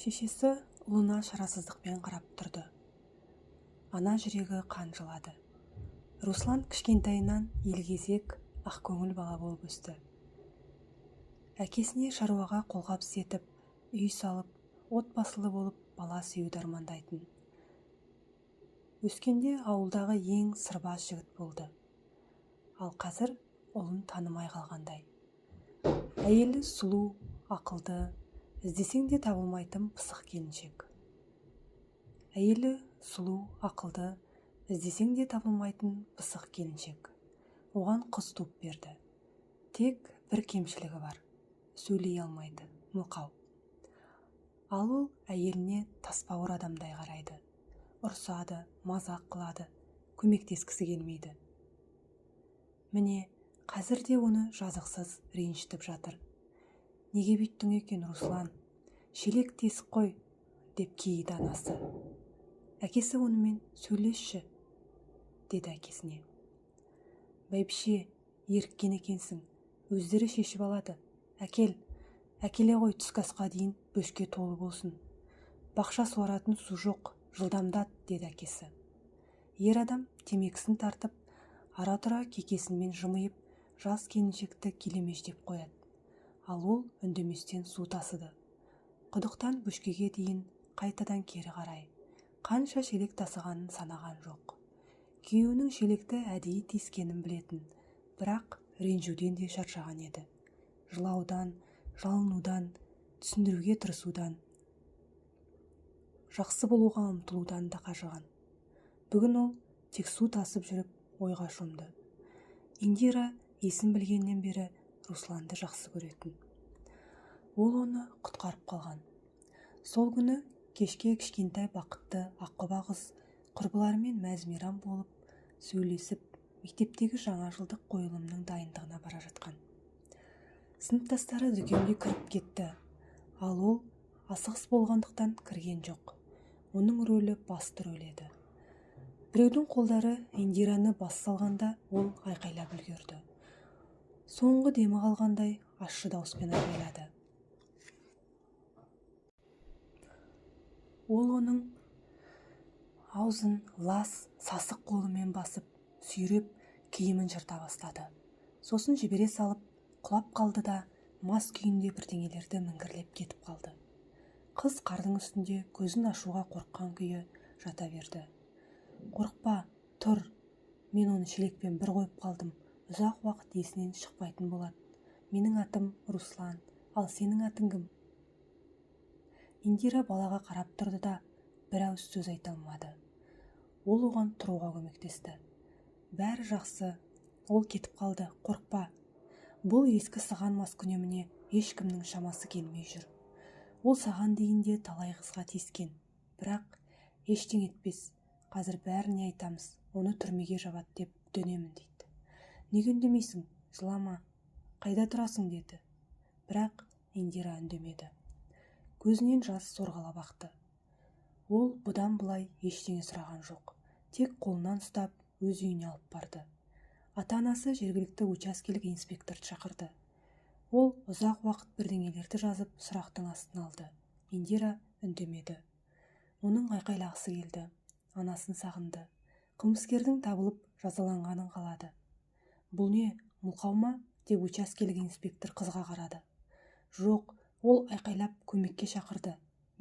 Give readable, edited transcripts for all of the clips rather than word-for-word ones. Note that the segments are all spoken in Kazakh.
Шешесі ұлына шарасыздықпен қарап тұрды. Ана жүрегі қан жылады. Руслан кішкентайынан елгезек, ақкөңіл бала болып өсті. Әкесіне шаруаға қолғабыс етіп, үй салып, отбасылы болып бала сүюді армандайтын. Өскенде ауылдағы ең сырбаз жігіт болды. Ал қазір ұлын танымай қалғандай. Әйелі сұлу, ақылды, іздесең де табылмайтын пысық келіншек. Әйелі сұлу, ақылды, іздесең де табылмайтын пысық келіншек. Оған қыз туып берді. Тек бір кемшілігі бар. Сөйлей алмайды, мылқау. Ал ол әйеліне тасбауыр адамдай қарайды. Ұрсады, мазақ қылады, көмектескісі келмейді. Міне, қазір де оны жазықсыз ренжітіп жатыр. Неге бүйттің екен, Руслан? Шелек тесік қой, деп кейіді анасы. Әкесі онымен сөйлесші, деді әкесіне. Бәйбіше, еріккен екенсің, өздері шешіп алады. Әкеле ғой, түскі асқа дейін бөшке толы болсын. Бақша суаратын су жоқ, жылдамдат, деді әкесі. Ер адам темекісін тартып, ара-тұра кекесінмен жымиып, жас келіншекті келемеждеп қояды. Ал ол үндеместен су тасыды. Құдықтан бөшкеге дейін қайтадан кері қарай. Қанша шелек тасығанын санаған жоқ. Күйеуінің шелекті әдейі тескенін білетін, бірақ ренжуден де шаршаған еді. Жылаудан, жалынудан, түсіндіруге тырысудан, жақсы болуға ұмтылудан да қажыған. Бүгін ол тек су тасып жүріп ойға шомды. Индира есін білгеннен бері Русланды жақсы көретін. Ол оны құтқарып қалған. Сол күні кешке кішкентай бақытты аққұба қыз құрбыларымен мәз-мейрам болып, сөйлесіп, мектептегі жаңа жылдық қойылымның дайындығына бара жатқан. Сыныптастары дүкенге кіріп кетті, ал ол асығыс болғандықтан кірген жоқ. Оның рөлі басты рөл еді. Біреудің қолдары Индираны бас салғанда ол айқайлап үлгерді. Соңғы демі қалғандай ащы дауыспен айқайлады. Ол оның аузын лас, сасық қолымен басып, сүйреп, киімін жырта бастады. Сосын жібере салып, құлап қалды да, мас күйінде бірдеңелерді міңгірлеп кетіп қалды. Қыз қардың үстінде көзін ашуға қорыққан күйі жата берді. Қорықпа, тұр. Мен оны шелекпен бір қойып қалдым. Ұзақ уақыт есінен шықпайтын болады. Менің атым Руслан, ал сенің атың кім? Индира балаға қарап тұрды да, бір ауыз сөз айта алмады. Ол оған тұруға көмектесті. Бәрі жақсы, ол кетіп қалды, қорықпа. Бұл ескі сыған маскүнеміне ешкімнің шамасы келмей жүр. Ол саған дейінде талай қызға тиіскен, бірақ ештеңе етпес. Қазір бәріне айтамыз, оны түрмеге жабады деп дөнемін дейді. Неге үндемейсің? Жылама. Қайда тұрасың, деді. Бірақ Индира үндемеді. Көзінен жас сорғалап ақты. Ол бұдан былай ештеңе сұраған жоқ. Тек қолынан ұстап өз үйіне алып барды. Ата-анасы жергілікті учаскелік инспекторды шақырды. Ол ұзақ уақыт бірдеңелерді жазып сұрақтың астына алды. Индира үндемеді. Оның айқайлағысы келді. Анасын сағынды. Қылмыскердің табылып жазаланғанын қалады. Бұл не, мылқау ма? Деп учаскелік инспектор қызға қарады. Жоқ, ол айқайлап көмекке шақырды.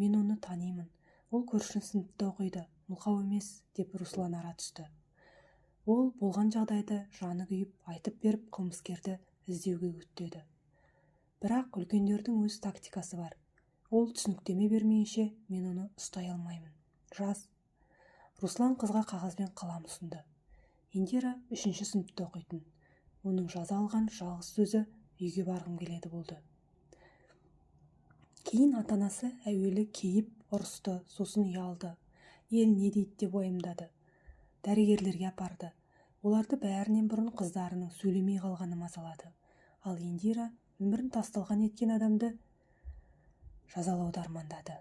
Мен оны танимын. Ол көрші сыныпта оқиды. Мылқау емес, деп Руслан ара түсті. Ол болған жағдайды жаны күйіп айтып беріп қылмыскерді іздеуге үгіттеді. Бірақ үлкендердің өз тактикасы бар. Ол түсініктеме бермейінше мен оны ұстай алмаймын. Жаз. Руслан қызға қағаз бен қалам ұсынды. Индира 3-ші сыныпта оқитын. Оның жаза алған жалғыз сөзі үйге барғым келеді болды. Кейін ата-анасы әуелі кейіп ұрысты, сосын ұялды. Ел не дейді деп уайымдады. Дәрігерлерге апарды. Оларды бәрінен бұрын қыздарының сөйлемей қалғаны мазалады. Ал Индира өмірін тасталған еткен адамды жазалауды армандады.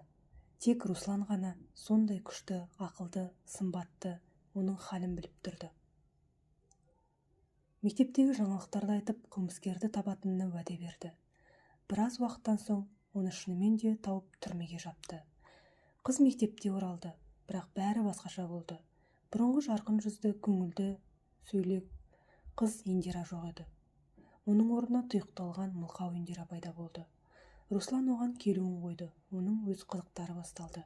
Тек Руслан ғана сондай күшті, ақылды, сымбатты, оның халін біліп тұрды. Мектептегі жаңалықтарды айтып, қылмыскерді табатынына уәде берді. Біраз уақыттан соң оны шынымен де тауып түрмеге жапты. Қыз мектепте оралды, бірақ бәрі басқаша болды. Бұрынғы жарқын жүзді, көңілді, сөйлек қыз Индира жоқ еді. Оның орнына тұйықталған мылқау Индира пайда болды. Руслан оған келуін қойды, оның өз қызықтары басталды.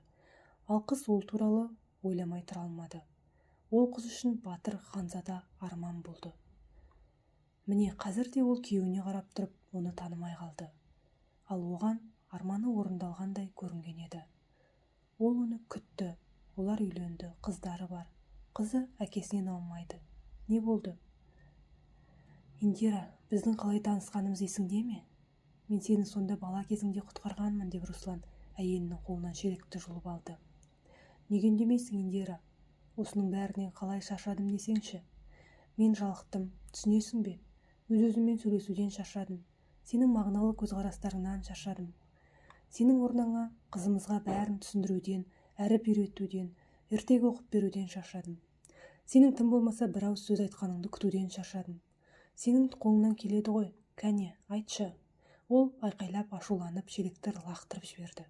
Ал қыз ол туралы ойламай тұра алмады. Ол қыз үшін батыр, ханзада арман болды. Міне қазір де ол күйеуіне қарап тұрып, оны танымай қалды. Ал оған арманы орындалғандай көрінген еді. Ол оны күтті, олар үйленді, қыздары бар. Қызы әкесінен алмайды. Не болды? Индира, біздің қалай танысқанымыз есіңде ме? Мен сені сонда бала кезіңде құтқарғанмын, деп Руслан әйелінің қолынан шелекті жұлып алды. Неге үндемейсің, Индира? Осының бәрінен қалай шаршадым десеңші. Мен жалықтым, түсінесің бе? Өз-өзіммен сөйлесуден шаршадым. Сенің мағыналы көзқарастарыңнан шаршадым. Сенің орныңа қызымызға бәрін түсіндіруден, әріп үйретуден, ертегі оқып беруден шаршадым. Сенің тым болмаса бір ауыз сөз айтқаныңды күтуден шаршадым. Сенің қолыңнан келеді ғой, кәне, айтшы. Ол айқайлап, ашуланып, шелекті лақтырып жіберді.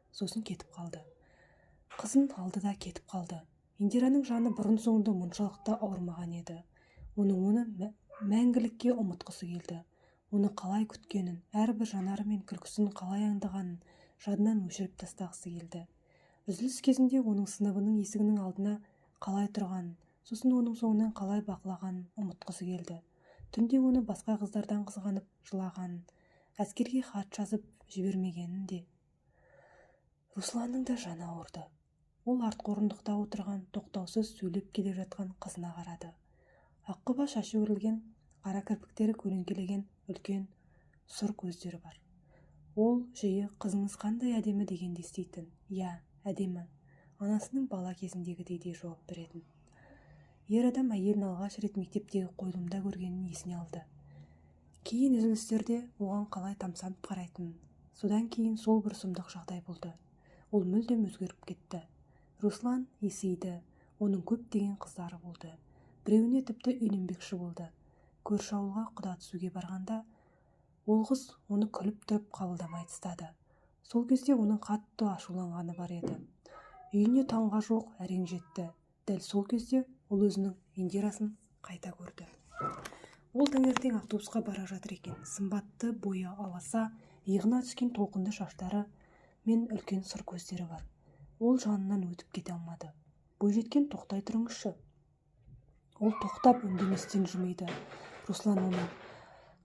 Сосын кетіп қалды. Қызын алды да кетіп қалды. Индираның жаны бұрын-соңды мұншалықты ауырмаған еді. Оны мәңгілікке ұмытқысы келді. Оны қалай күткенін, әрбір жанары мен күлкісін қалай аңдығанын жадынан өшіріп тастағысы келді. Үзіліс кезінде оның сыныбының есігінің алдына қалай тұрғанын, сосын оның соңынан қалай бақылағанын ұмытқысы келді. Түнде оны басқа қыздардан қызғанып жылағанын, әскерге хат жазып жібермегенін де. Русланның да жаны ауырды. Ол артқы орындықта отырған, тоқтаусыз сөйлеп келе жатқан қызына қарады. Аққұба шашы өрілген, қара кірпіктері көлеңкелеген, үлкен сұр көздері бар. Ол жиі қызыңыз қандай әдемі дегенде еститін. Я, әдемі. Анасының бала кезіндегідей де жауап беретін. Ер адам әйелін алғаш рет мектептегі қойылымда көргенін есіне алды. Кейін үзілістерде оған қалай тамсанып қарайтынын. Содан кейін сол бір сұмдық жағдай болды. Ол мүлдем өзгеріп кетті. Руслан есейді, оның көптеген қыздары болды. Біреуіне тіпті үйленбекші болды. Көрші ауылға құда түсуге барғанда, ол қыз оны күліп тұрып қабылдамай тастады. Сол кезде оның қатты ашуланғаны бар еді. Үйіне таңға жоқ әрең жетті. Дәл сол кезде ол өзінің Индирасын қайта көрді. Ол таңертең автобусқа бара жатыр екен. Сымбатты, бойы аласа, иығына түскен толқынды шаштары мен үлкен сұр көздері бар. Ол жанынан өтіп кете алмады. Бойжеткен, тоқтай тұрыңызшы. Ол тоқтап үндеместен жымиды. Руслан оны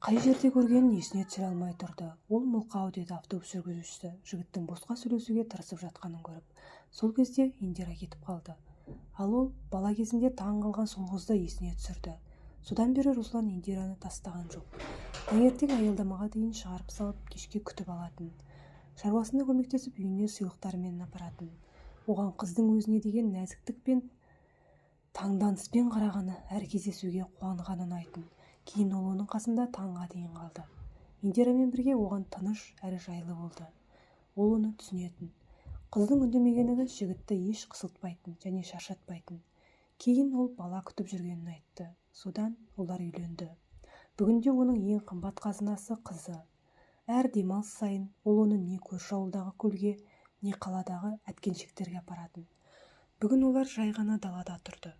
қай жерде көргенін есіне түсіре алмай тұрды. Ол мылқау, деді автобус жүргізушісі, жігіттің босқа сөйлесуге тырысып жатқанын көріп. Сол кезде Индира кетіп қалды. Ал ол бала кезінде таң қалған сол қызды есіне түсірді. Содан бері Руслан Индираны тастаған жоқ. Таңертең аялдамаға дейін шығарып салып, кешке күтіп алатын. Шаруасына көмектесіп, үйіне сыйлықтармен апаратын. Оған қыздың өзіне деген нәзіктік пен таңданыспен қарағаны, әр кездесуге қуанғаны ұнайтын. Кейін ол оның қасында таңға дейін қалды. Индирамен бірге оған тыныш әрі жайлы болды. Ол оны түсінетін. Қыздың үндемегені жігітті еш қысылтпайтын және шаршатпайтын. Кейін ол бала күтіп жүргенін айтты. Содан олар үйленді. Бүгінде оның ең қымбат қазынасы қызы. Әр демалыс сайын ол оны не көрші ауылдағы көлге, не қаладағы әткеншектерге апаратын. Бүгін олар жай ғана далада тұрды.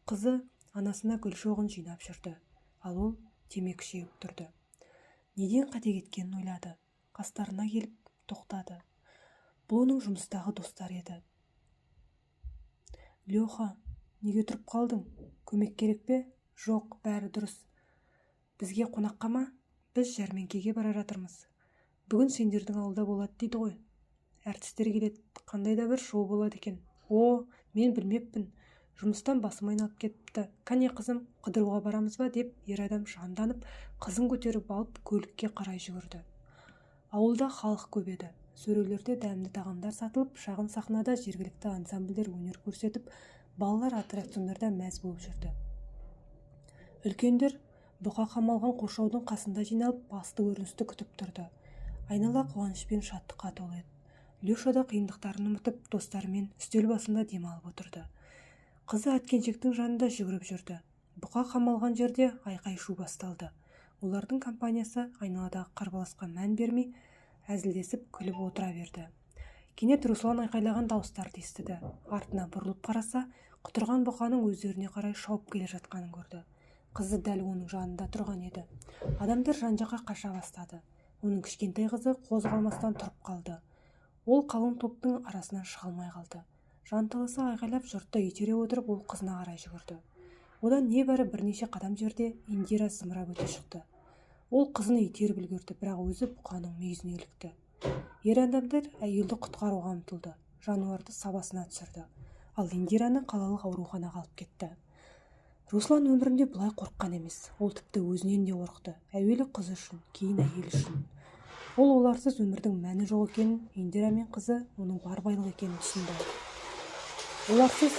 Қызы анасына гүл шоғын жинап жүрді, ал ол темекі шегіп тұрды. Неден қате кеткенін ойлады. Қастарына келіп тоқтады. Бұл оның жұмыстағы достар еді. Леха, неге тұрып қалдың? Көмек керек пе? Жоқ, бәрі дұрыс. Бізге қонаққа ма? Біз жәрмеңкеге бара жатырмыз. Бүгін сендердің ауылда болады дейді ғой. Әртістер келеді, қандай да бір шоу болады екен. Мен білмеппін. Жұмыстан басым айналып кетіпті. Кәне қызым, қыдыруға барамыз ба деп ер адам жанданып, қызын көтеріп алып көлікке қарай жүгірді. Ауылда халық көп еді. Сөрелерде дәмді тағамдар сатылып, шағын сахнада жергілікті ансамбльдер өнер көрсетіп, балалар аттракциондарда мәз болып жүрді. Үлкендер бұқа қамалған қоршаудың қасында жиналып, басты көріністі күтіп тұрды. Айнала қуаныш пен шаттыққа толы еді. Леша да қиындықтарын ұмытып, достарымен үстел басында демалып отырды. Қызы әткеншектің жанында жүгіріп жүрді. Бұқа қамалған жерде айқай-шу басталды. Олардың компаниясы айналадағы қарбаласқа мән бермей, әзілдесіп күліп отыра берді. Кенет Руслан айқайлаған дауыстарды естіді. Артына бұрылып қараса, құтырған бұқаның өздеріне қарай шауып келе жатқанын көрді. Қызы дәл оның жанында тұрған еді. Адамдар жан-жаққа қаша бастады. Оның кішкентай қызы қозғалмастан тұрып қалды. Ол қалың топтың арасынан шыға алмай қалды. Жанталаса айқайлап жұртты итере отырып, ол қызына қарай жүгірді. Одан небәрі бірнеше қадам жерде Индира зымырап өте шықты. Ол қызын итеріп үлгерді, бірақ өзі бұқаның мүйізіне ілікті. Ер адамдар әйелді құтқаруға ұмтылды, жануарды сабасына түсірді, ал Индираны қалалық ауруханаға алып кетті. Руслан өмірінде бұлай қорыққан емес. Ол тіпті өзінен де қорықты. Әуелі қызы үшін, кейін әйелі үшін. Ол оларсыз өмірдің мәні жоқ екенін, Индира мен қызы оның бар байлық екенін түсінді. Оларсыз